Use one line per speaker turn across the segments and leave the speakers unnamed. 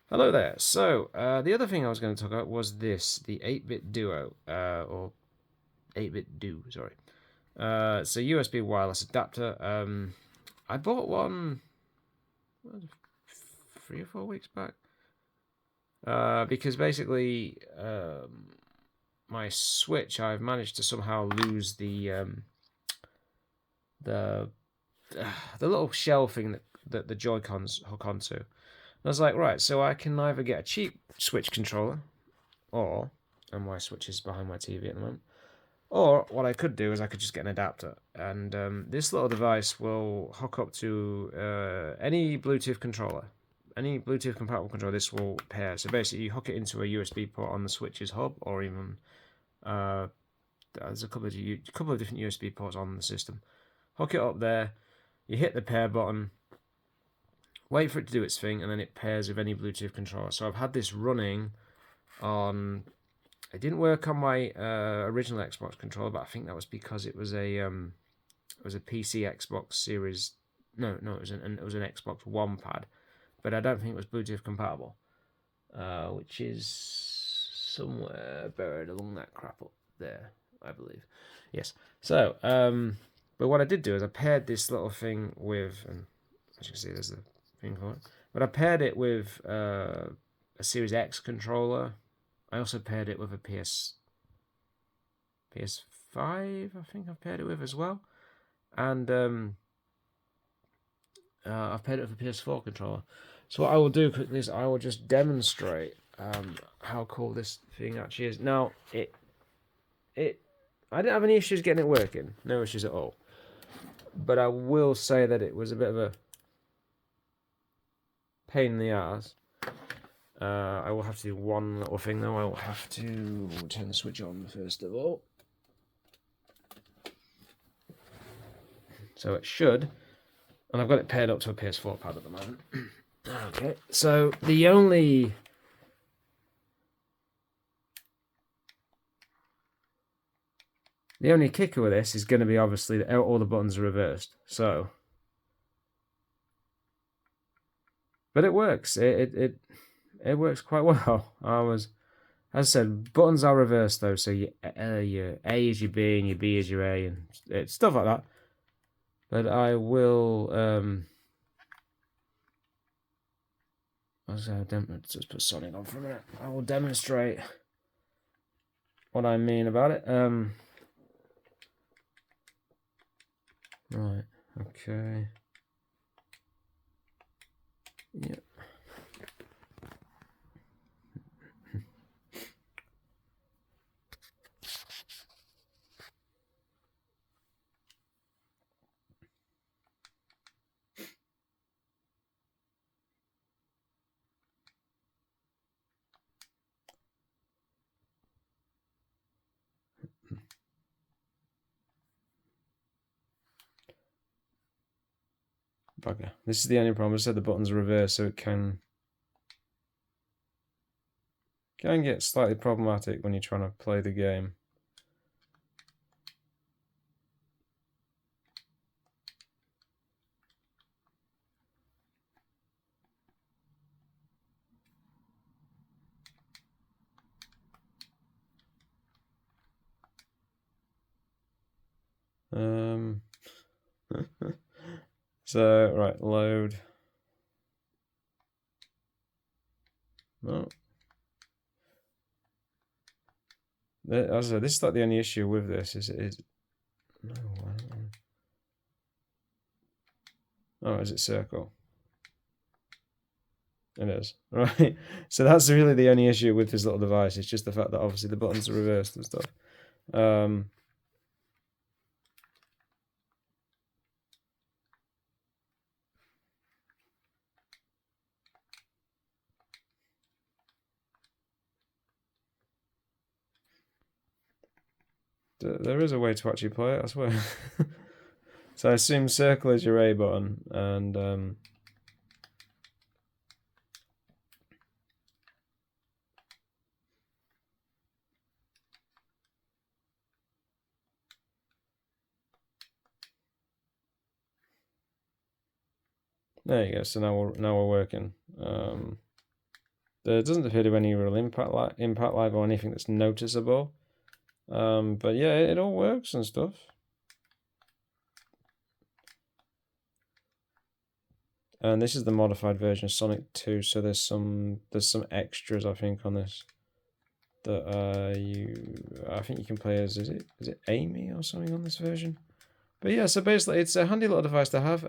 Hello there. So, the other thing I was going to talk about was this, the 8-bit duo, or 8bitdo, sorry. It's a USB wireless adapter. I bought one 3 or 4 weeks back. Because basically, my Switch, I've managed to somehow lose the the little shell thing that the Joy Cons hook onto. And I was like, right, so I can either get a cheap Switch controller, or and my Switch is behind my TV at the moment. Or what I could do is I could just get an adapter, and this little device will hook up to any Bluetooth controller, any Bluetooth compatible controller. This will pair. So basically, you hook it into a USB port on the Switch's hub, or even uh, there's a couple of different USB ports on the system. Hook it up there. You hit the pair button. Wait for it to do its thing, and then it pairs with any Bluetooth controller. So I've had this running on. It didn't work on my original Xbox controller, but I think that was because it was a PC Xbox Series. No, it was an Xbox One pad, but I don't think it was Bluetooth compatible, which is somewhere buried along that crap up there, I believe. Yes. So, but what I did do is I paired this little thing with, and as you can see, there's the thing for it. But I paired it with a Series X controller. I also paired it with a PS5, I think I've paired it with as well. And I've paired it with a PS4 controller. So what I will do quickly is I will just demonstrate how cool this thing actually is. Now, I didn't have any issues getting it working. No issues at all. But I will say that it was a bit of a pain in the ass. I will have to do one little thing though. I will have to turn the switch on first of all. So it should, and I've got it paired up to a PS4 pad at the moment. Okay, so the only kicker with this is going to be obviously that all the buttons are reversed. So, but it works. It works quite well. As I said, buttons are reversed though. So your A is your B and your B is your A and it's stuff like that. But I will let's just put Sonic on for a minute. I will demonstrate what I mean about it. Right. Okay. Yep. Bugger. This is the only problem. I said the buttons are reversed, so it can get slightly problematic when you're trying to play the game. So right, load. No. As I said, this is like the only issue with this is no. Oh, is it circle? It is. Right. So that's really the only issue with this little device. It's just the fact that obviously the buttons are reversed and stuff. There is a way to actually play it, I swear. So I assume circle is your A button, and there you go. So now we're working. There doesn't appear to be any real impact lag or anything that's noticeable. But yeah, it all works and stuff. And this is the modified version of Sonic 2, so there's some extras I think on this that I think you can play as is it Amy or something on this version. But yeah, so basically it's a handy little device to have.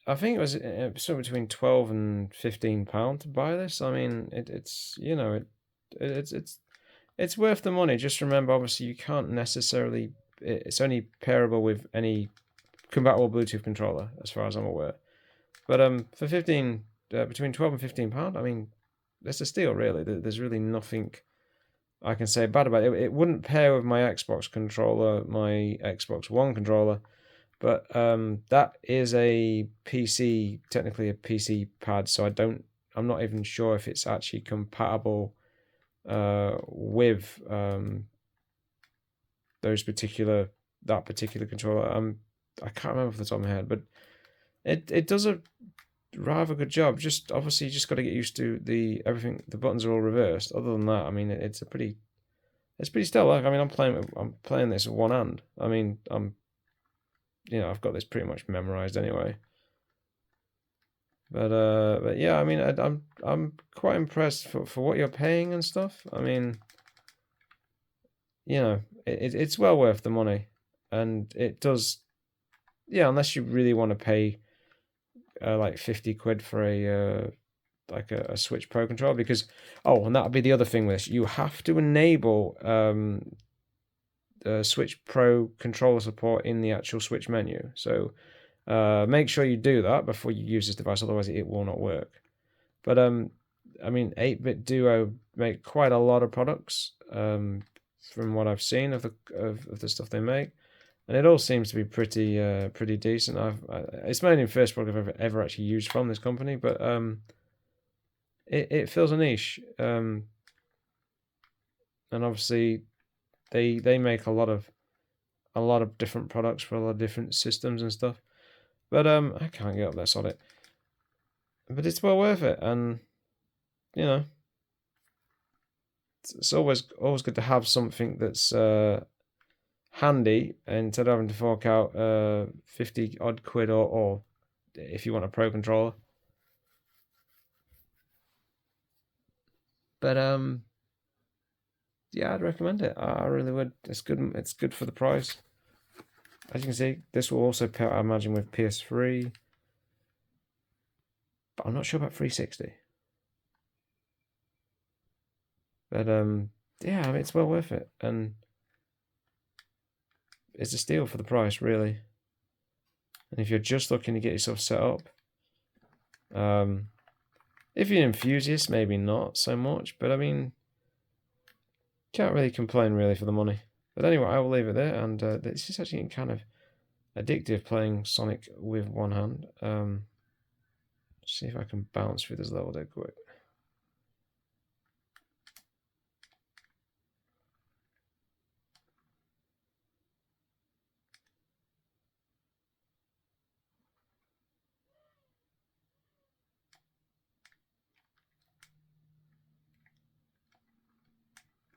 I think it was somewhere between £12 and £15 to buy this. I mean, it's you know it's worth the money. Just remember, obviously, you can't necessarily. It's only pairable with any compatible Bluetooth controller, as far as I'm aware. But for between £12 and £15, I mean, it's a steal, really. There's really nothing I can say bad about it. It wouldn't pair with my Xbox controller, my Xbox One controller, but that is a PC, technically a PC pad, so I'm not even sure if it's actually compatible with that particular controller. I can't remember off the top of my head, but it does a rather good job. Just obviously you just got to get used to everything. The buttons are all reversed. Other than that, I mean, it's pretty stellar. I mean, I'm playing this with one hand. I mean, I've got this pretty much memorized anyway. But yeah, I mean, I'm quite impressed for what you're paying and stuff. I mean, it's well worth the money, and it does. Yeah, unless you really want to pay like 50 quid for a Switch Pro controller, because and that would be the other thing with this. You have to enable Switch Pro controller support in the actual Switch menu. So make sure you do that before you use this device, otherwise it will not work. But I mean, 8bitdo make quite a lot of products from what I've seen of the stuff they make, and it all seems to be pretty decent. It's mainly the first product I've ever actually used from this company, but it fills a niche, and obviously they make a lot of different products for a lot of different systems and stuff. But I can't get up there, sod it. But it's well worth it, and it's always good to have something that's handy instead of having to fork out 50 odd quid or if you want a pro controller. But yeah, I'd recommend it. I really would. It's good. It's good for the price. As you can see, this will also pair, I imagine, with PS3. But I'm not sure about 360. But yeah, I mean, it's well worth it, and it's a steal for the price, really. And if you're just looking to get yourself set up, if you're an enthusiast, maybe not so much. But I mean, can't really complain really for the money. But anyway, I will leave it there. And this is actually kind of addictive playing Sonic with one hand. See if I can bounce through this level dead quick.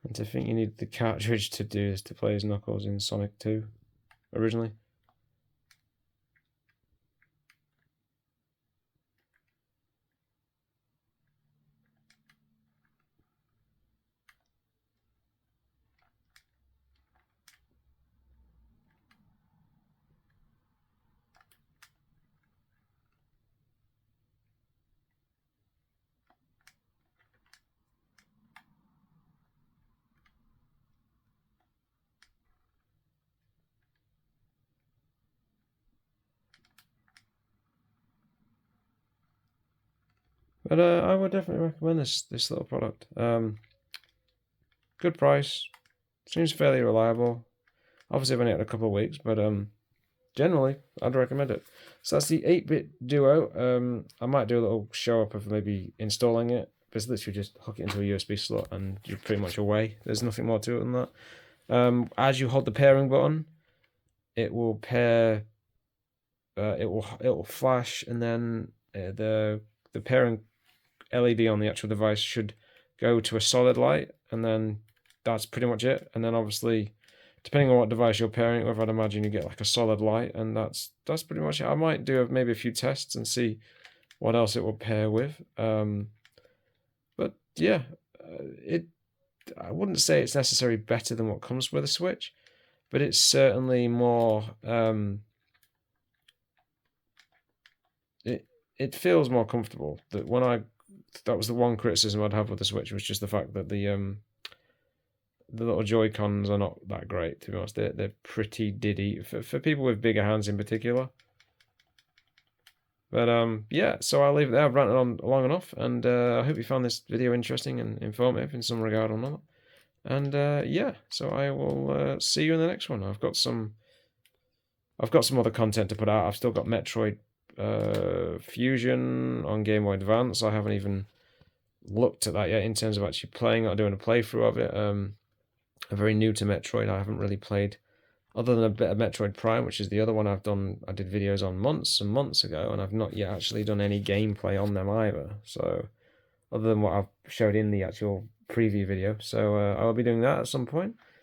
And to think you need the cartridge to do this, to play as Knuckles in Sonic 2 originally. But I would definitely recommend this little product. Good price, seems fairly reliable. Obviously, I've only had a couple of weeks, but generally, I'd recommend it. So that's the 8bitdo. I might do a little show up of maybe installing it. But it's literally just hook it into a USB slot and you're pretty much away. There's nothing more to it than that. As you hold the pairing button, it will pair. It will flash, and then the pairing LED on the actual device should go to a solid light, and then that's pretty much it. And then obviously, depending on what device you're pairing it with, I'd imagine you get like a solid light, and that's pretty much it. I might do maybe a few tests and see what else it will pair with. But yeah, I wouldn't say it's necessarily better than what comes with a Switch, but it's certainly more. It feels more comfortable. That was the one criticism I'd have with the Switch, was just the fact that the little Joy-Cons are not that great, to be honest. They're pretty diddy for people with bigger hands in particular. But yeah, so I'll leave it there. I've ranted on long enough, and I hope you found this video interesting and informative in some regard or not. And yeah, so I will see you in the next one. I've got some other content to put out. I've still got Metroid Fusion on Game Boy Advance. I haven't even looked at that yet in terms of actually playing or doing a playthrough of it. I'm very new to Metroid. I haven't really played, other than a bit of Metroid Prime, which is the other one I did videos on months and months ago, and I've not yet actually done any gameplay on them either. So, other than what I've showed in the actual preview video. So, I will be doing that at some point.